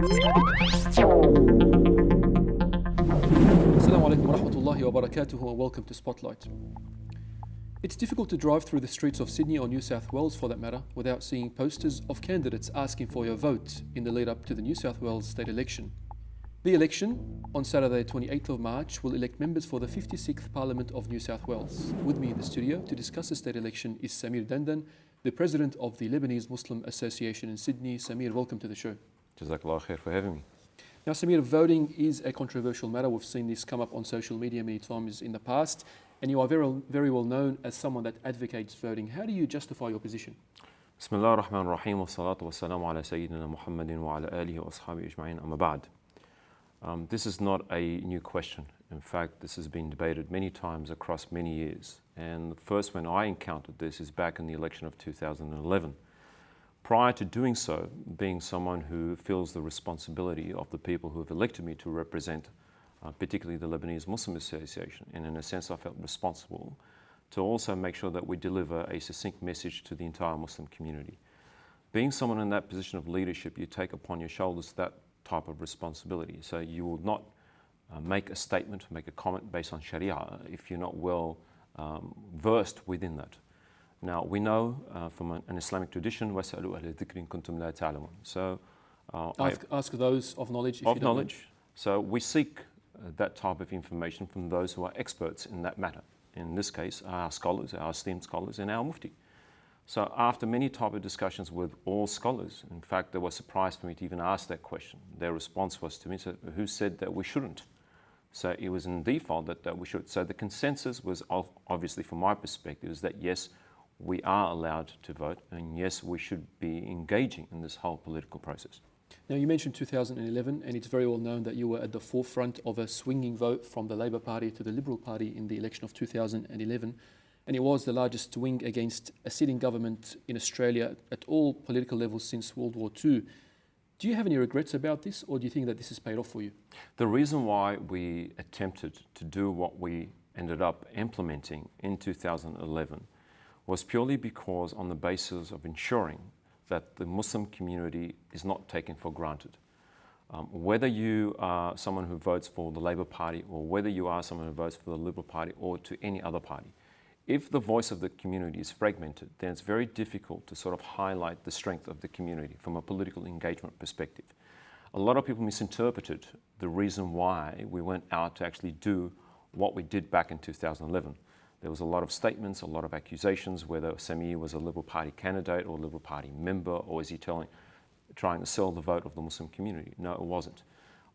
Assalamu alaikum wa rahmatullahi wa barakatuhu and welcome to Spotlight. It's difficult to drive through the streets of Sydney or New South Wales for that matter without seeing posters of candidates asking for your vote in the lead up to the New South Wales state election. The election on Saturday 28th of March will elect members for the 56th Parliament of New South Wales. With me in the studio to discuss the state election is Samir Dandan, the President of the Lebanese Muslim Association in Sydney. Samir, welcome to the show. Jazakallah khair for having me. Now, Samir, voting is a controversial matter. We've seen this come up on social media many times in the past, and you are very well known as someone that advocates voting. How do you justify your position? Bismillah ar-Rahman ar-Rahim wa salatu wa salamu ala Sayyidina Muhammadin wa ala alihi wa ashabi ajma'in amma ba'd. This is not a new question. In fact, this has been debated many times across many years. And the first when I encountered this is back in the election of 2011. Prior to doing so, being someone who feels the responsibility of the people who have elected me to represent, particularly the Lebanese Muslim Association, and in a sense I felt responsible to also make sure that we deliver a succinct message to the entire Muslim community. Being someone in that position of leadership, you take upon your shoulders that type of responsibility. So you will not make a statement, make a comment based on Sharia if you're not well versed within that. Now, we know from an Islamic tradition, وَاسْأَلُوا أَهْلَ الذِّكْرِ إِن كُنتُمْ لَا تَعْلَمُونَ. So, ask those of knowledge if you don't know. So we seek that type of information from those who are experts in that matter. In this case, our scholars, our esteemed scholars, and our mufti. So after many type of discussions with all scholars, in fact, they were surprised for me to even ask that question. Their response was to me, so who said that we shouldn't? So it was in default that we should. So the consensus was, obviously from my perspective, is that yes, we are allowed to vote, and yes, we should be engaging in this whole political process. Now, you mentioned 2011, and it's very well known that you were at the forefront of a swinging vote from the Labour Party to the Liberal Party in the election of 2011, and it was the largest swing against a sitting government in Australia at all political levels since World War II. Do you have any regrets about this, or do you think that this has paid off for you? The reason why we attempted to do what we ended up implementing in 2011 was purely because on the basis of ensuring that the Muslim community is not taken for granted. Whether you are someone who votes for the Labour Party or whether you are someone who votes for the Liberal Party or to any other party, if the voice of the community is fragmented, then it's very difficult to sort of highlight the strength of the community from a political engagement perspective. A lot of people misinterpreted the reason why we went out to actually do what we did back in 2011. There was a lot of statements, a lot of accusations, whether Samir was a Liberal Party candidate or Liberal Party member, or is he trying to sell the vote of the Muslim community? No, it wasn't.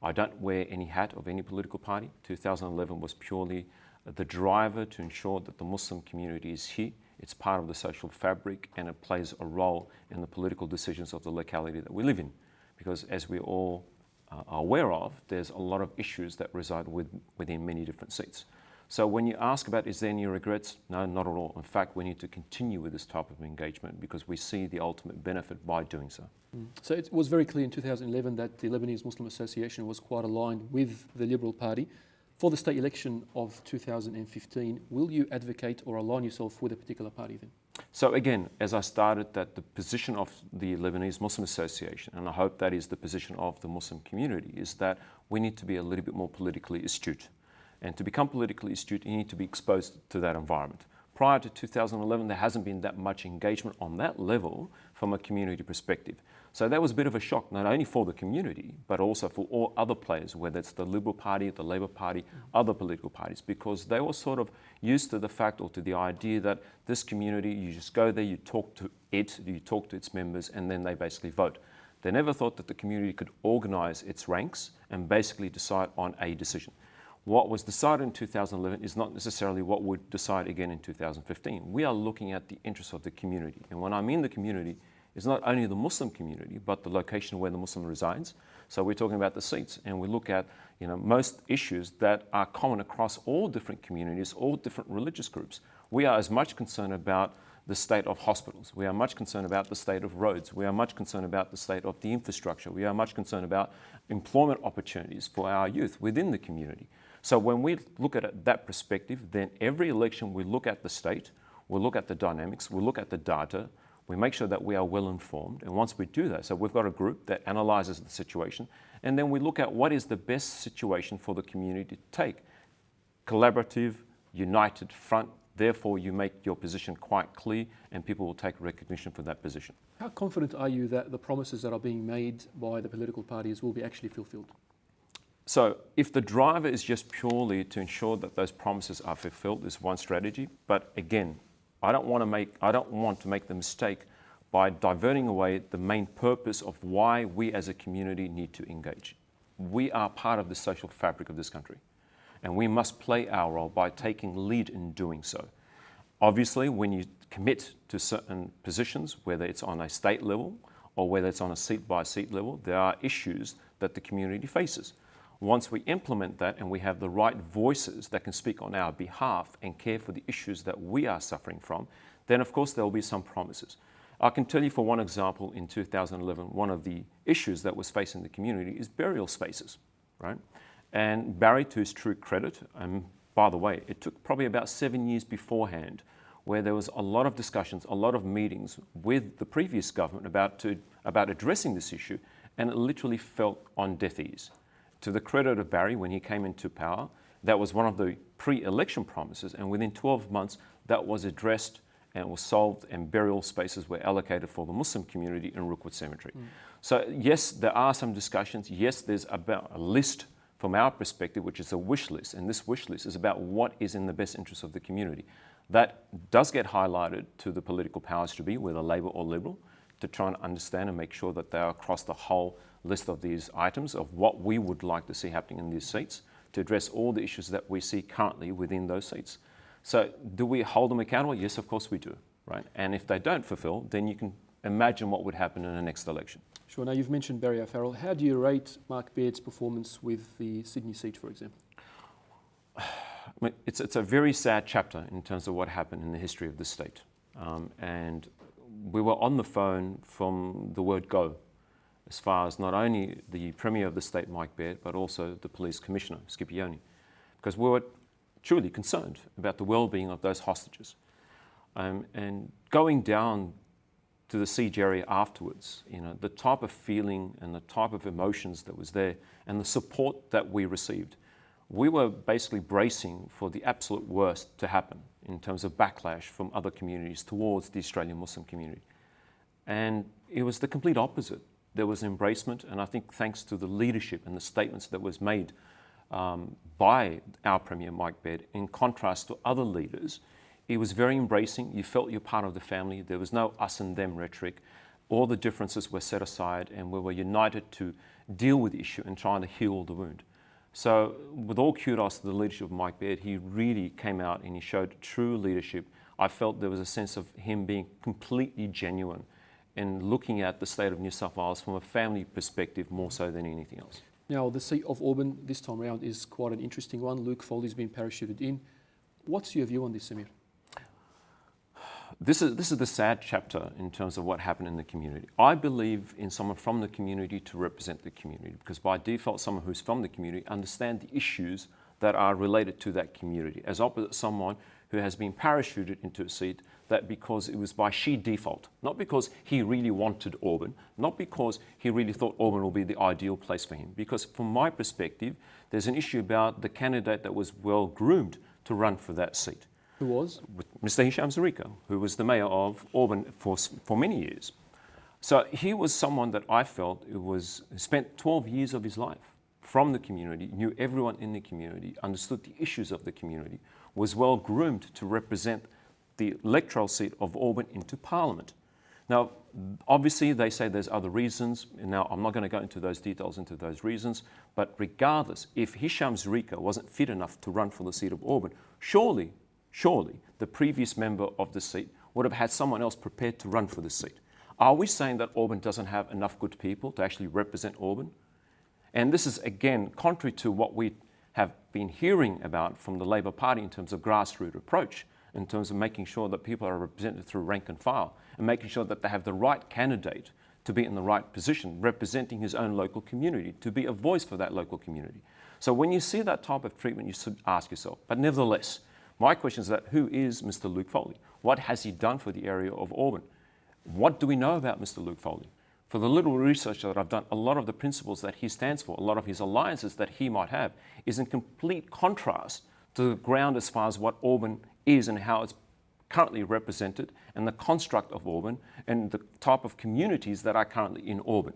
I don't wear any hat of any political party. 2011 was purely the driver to ensure that the Muslim community is here. It's part of the social fabric, and it plays a role in the political decisions of the locality that we live in. Because as we all are aware of, there's a lot of issues that reside within many different seats. So when you ask about, is there any regrets? No, not at all. In fact, we need to continue with this type of engagement because we see the ultimate benefit by doing so. So it was very clear in 2011 that the Lebanese Muslim Association was quite aligned with the Liberal Party. For the state election of 2015, will you advocate or align yourself with a particular party then? So again, as I started, that the position of the Lebanese Muslim Association, and I hope that is the position of the Muslim community, is that we need to be a little bit more politically astute. And to become politically astute, you need to be exposed to that environment. Prior to 2011, there hasn't been that much engagement on that level from a community perspective. So that was a bit of a shock, not only for the community, but also for all other players, whether it's the Liberal Party, the Labour Party, other political parties, because they were sort of used to the fact or to the idea that this community, you just go there, you talk to it, you talk to its members, and then they basically vote. They never thought that the community could organise its ranks and basically decide on a decision. What was decided in 2011 is not necessarily what would decide again in 2015. We are looking at the interests of the community. And when I mean the community, it's not only the Muslim community, but the location where the Muslim resides. So we're talking about the seats, and we look at most issues that are common across all different communities, all different religious groups. We are as much concerned about the state of hospitals. We are much concerned about the state of roads. We are much concerned about the state of the infrastructure. We are much concerned about employment opportunities for our youth within the community. So when we look at it that perspective, then every election we look at the state, we look at the dynamics, we look at the data, We make sure that we are well informed. And once we do that, so we've got a group that analyzes the situation, and then we look at what is the best situation for the community to take. Collaborative, united front. Therefore, you make your position quite clear and people will take recognition for that position. How confident are you that the promises that are being made by the political parties will be actually fulfilled? So if the driver is just purely to ensure that those promises are fulfilled, is one strategy. But again, I don't want to make the mistake by diverting away the main purpose of why we as a community need to engage. We are part of the social fabric of this country, and we must play our role by taking lead in doing so. Obviously, when you commit to certain positions, whether it's on a state level or whether it's on a seat-by-seat level, there are issues that the community faces. Once we implement that and we have the right voices that can speak on our behalf and care for the issues that we are suffering from, then of course there will be some promises. I can tell you for one example, in 2011, one of the issues that was facing the community is burial spaces, right? And Barry, to his true credit, by the way, it took probably about 7 years beforehand where there was a lot of discussions, a lot of meetings with the previous government about addressing this issue, and it literally fell on deaf ears. To the credit of Barry, when he came into power, that was one of the pre-election promises, and within 12 months that was addressed and was solved, and burial spaces were allocated for the Muslim community in Rookwood Cemetery. So yes, there are some discussions. Yes, there's about a list from our perspective, which is a wish list, and this wish list is about what is in the best interest of the community. That does get highlighted to the political powers to be, whether Labor or Liberal, to try and understand and make sure that they are across the whole list of these items of what we would like to see happening in these seats to address all the issues that we see currently within those seats. So do we hold them accountable? Yes, of course we do, right? And if they don't fulfill, then you can imagine what would happen in the next election. Sure. Now, you've mentioned Barry O'Farrell. How do you rate Mark Baird's performance with the Sydney seat, for example? I mean, it's a very sad chapter in terms of what happened in the history of the state. And we were on the phone from the word go, as far as not only the Premier of the state, Mike Baird, but also the Police Commissioner, Scipione, because we were truly concerned about the well-being of those hostages. And going down to the siege area afterwards, you know, the type of feeling and the type of emotions that was there and the support that we received, we were basically bracing for the absolute worst to happen in terms of backlash from other communities towards the Australian Muslim community. And it was the complete opposite. There was embracement, and I think thanks to the leadership and the statements that was made by our Premier, Mike Baird, in contrast to other leaders, it was very embracing. You felt you're part of the family. There was no us and them rhetoric. All the differences were set aside, and we were united to deal with the issue and trying to heal the wound. So with all kudos to the leadership of Mike Baird, he really came out and he showed true leadership. I felt there was a sense of him being completely genuine and looking at the state of New South Wales from a family perspective more so than anything else. Now, the seat of Auburn this time around is quite an interesting one. Luke Foley's been parachuted in. What's your view on this, Samir? This is the sad chapter in terms of what happened in the community. I believe in someone from the community to represent the community, because by default, someone who's from the community understands the issues that are related to that community, as opposite someone who has been parachuted into a seat that because it was by sheer default, not because he really wanted Auburn, not because he really thought Auburn will be the ideal place for him. Because from my perspective, there's an issue about the candidate that was well groomed to run for that seat. Who was? Mr. Hisham Zurika, who was the mayor of Auburn for many years. So he was someone that I felt spent 12 years of his life from the community, knew everyone in the community, understood the issues of the community, was well groomed to represent the electoral seat of Auburn into Parliament. Now, obviously, they say there's other reasons. Now, I'm not going to go into those details, into those reasons, but regardless, if Hisham Zurika wasn't fit enough to run for the seat of Auburn, surely the previous member of the seat would have had someone else prepared to run for the seat. Are we saying that Auburn doesn't have enough good people to actually represent Auburn? And this is, again, contrary to what we have been hearing about from the Labor Party in terms of grassroots approach, in terms of making sure that people are represented through rank and file, and making sure that they have the right candidate to be in the right position, representing his own local community, to be a voice for that local community. So when you see that type of treatment, you should ask yourself. But nevertheless, my question is that who is Mr. Luke Foley? What has he done for the area of Auburn? What do we know about Mr. Luke Foley? For the little research that I've done, a lot of the principles that he stands for, a lot of his alliances that he might have, is in complete contrast to the ground as far as what Auburn is and how it's currently represented, and the construct of Auburn, and the type of communities that are currently in Auburn.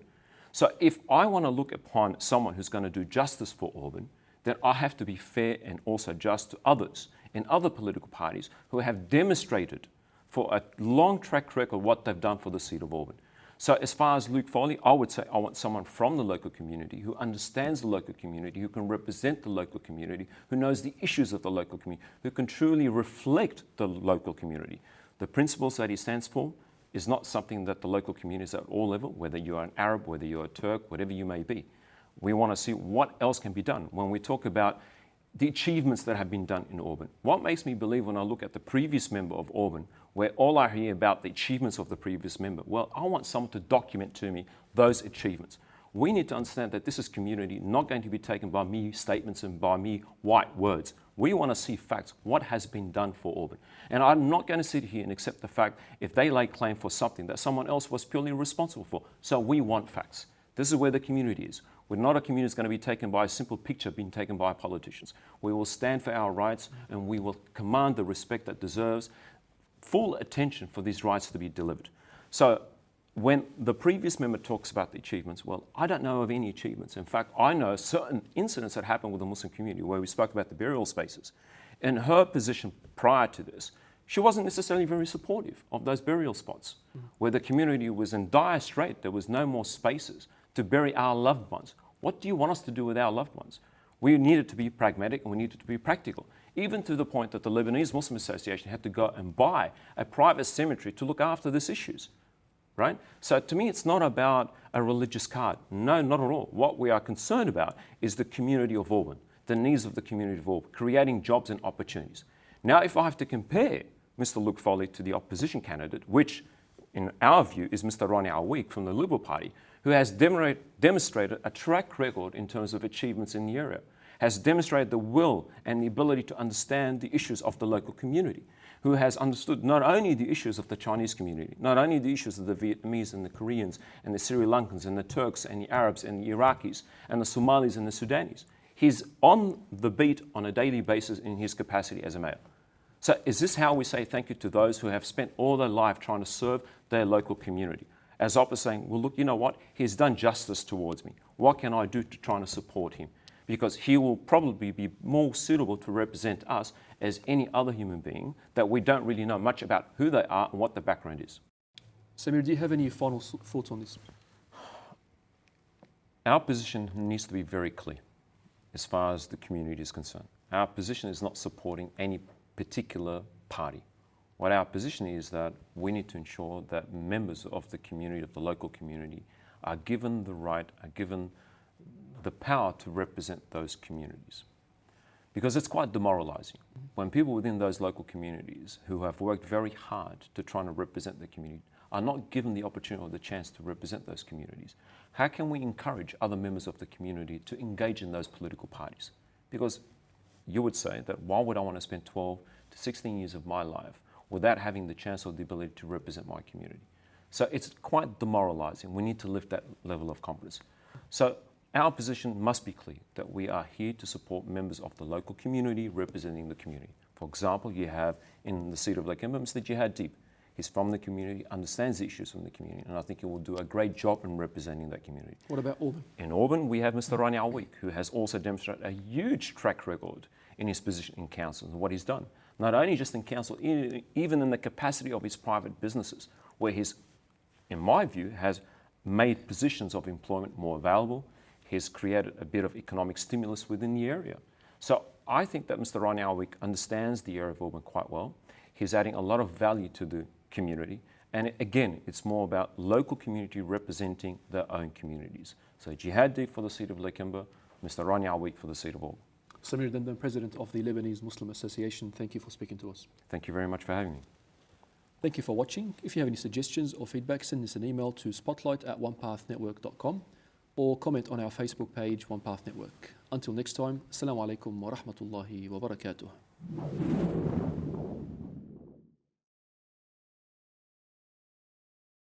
So if I want to look upon someone who's going to do justice for Auburn, then I have to be fair and also just to others in other political parties who have demonstrated for a long track record what they've done for the seat of Auburn. So as far as Luke Foley, I would say I want someone from the local community who understands the local community, who can represent the local community, who knows the issues of the local community, who can truly reflect the local community. The principles that he stands for is not something that the local communities at all level, whether you're an Arab, whether you're a Turk, whatever you may be. We want to see what else can be done. When we talk about the achievements that have been done in Auburn, what makes me believe when I look at the previous member of Auburn, where all I hear about the achievements of the previous member, well, I want someone to document to me those achievements. We need to understand that this is community, not going to be taken by me statements and by me white words. We want to see facts, what has been done for Auburn. And I'm not going to sit here and accept the fact if they lay claim for something that someone else was purely responsible for. So we want facts. This is where the community is. We're not a community that's going to be taken by a simple picture being taken by politicians. We will stand for our rights and we will command the respect that deserves full attention for these rights to be delivered. So when the previous member talks about the achievements, well, I don't know of any achievements. In fact, I know certain incidents that happened with the Muslim community where we spoke about the burial spaces. In her position prior to this, she wasn't necessarily very supportive of those burial spots, where the community was in dire strait. There was no more spaces to bury our loved ones. What do you want us to do with our loved ones? We needed to be pragmatic and we needed to be practical, even to the point that the Lebanese Muslim Association had to go and buy a private cemetery to look after these issues, right? So to me, it's not about a religious card. No, not at all. What we are concerned about is the community of Auburn, the needs of the community of Auburn, creating jobs and opportunities. Now, if I have to compare Mr. Luke Foley to the opposition candidate, which in our view is Mr. Ronnie Aweek from the Liberal Party, who has demonstrated a track record in terms of achievements in the area, has demonstrated the will and the ability to understand the issues of the local community, who has understood not only the issues of the Chinese community, not only the issues of the Vietnamese and the Koreans and the Sri Lankans and the Turks and the Arabs and the Iraqis and the Somalis and the Sudanese. He's on the beat on a daily basis in his capacity as a mayor. So is this how we say thank you to those who have spent all their life trying to serve their local community? As opposed to saying, well, look, you know what? He's done justice towards me. What can I do to try to support him? Because he will probably be more suitable to represent us as any other human being that we don't really know much about who they are and what the background is. Samir, do you have any final thoughts on this? Our position needs to be very clear as far as the community is concerned. Our position is not supporting any particular party. What our position is that we need to ensure that members of the community, of the local community, are given the right, are given the power to represent those communities. Because it's quite demoralizing when people within those local communities who have worked very hard to try and represent the community are not given the opportunity or the chance to represent those communities. How can we encourage other members of the community to engage in those political parties? Because you would say that why would I want to spend 12 to 16 years of my life without having the chance or the ability to represent my community? So it's quite demoralizing. We need to lift that level of confidence. So our position must be clear that we are here to support members of the local community representing the community. For example, you have in the seat of Lakemba, Mr. Jihad Deep. He's from the community, understands the issues from the community, and I think he will do a great job in representing that community. What about Auburn? In Auburn, we have Mr. Ronnie Aweek, who has also demonstrated a huge track record in his position in council and what he's done. Not only just in council, even in the capacity of his private businesses, where he's, in my view, has made positions of employment more available. He's created a bit of economic stimulus within the area. So I think that Mr. Ronnie Aweek understands the area of Auburn quite well. He's adding a lot of value to the community. And again, it's more about local community representing their own communities. So Jihad Deep for the seat of Lakemba, Mr. Ronnie Aweek for the seat of Auburn. Samir Dandan, President of the Lebanese Muslim Association, thank you for speaking to us. Thank you very much for having me. Thank you for watching. If you have any suggestions or feedback, send us an email to spotlight@onepathnetwork.com or comment on our Facebook page, One Path Network. Until next time, Assalamu alaikum wa rahmatullahi wa barakatuh.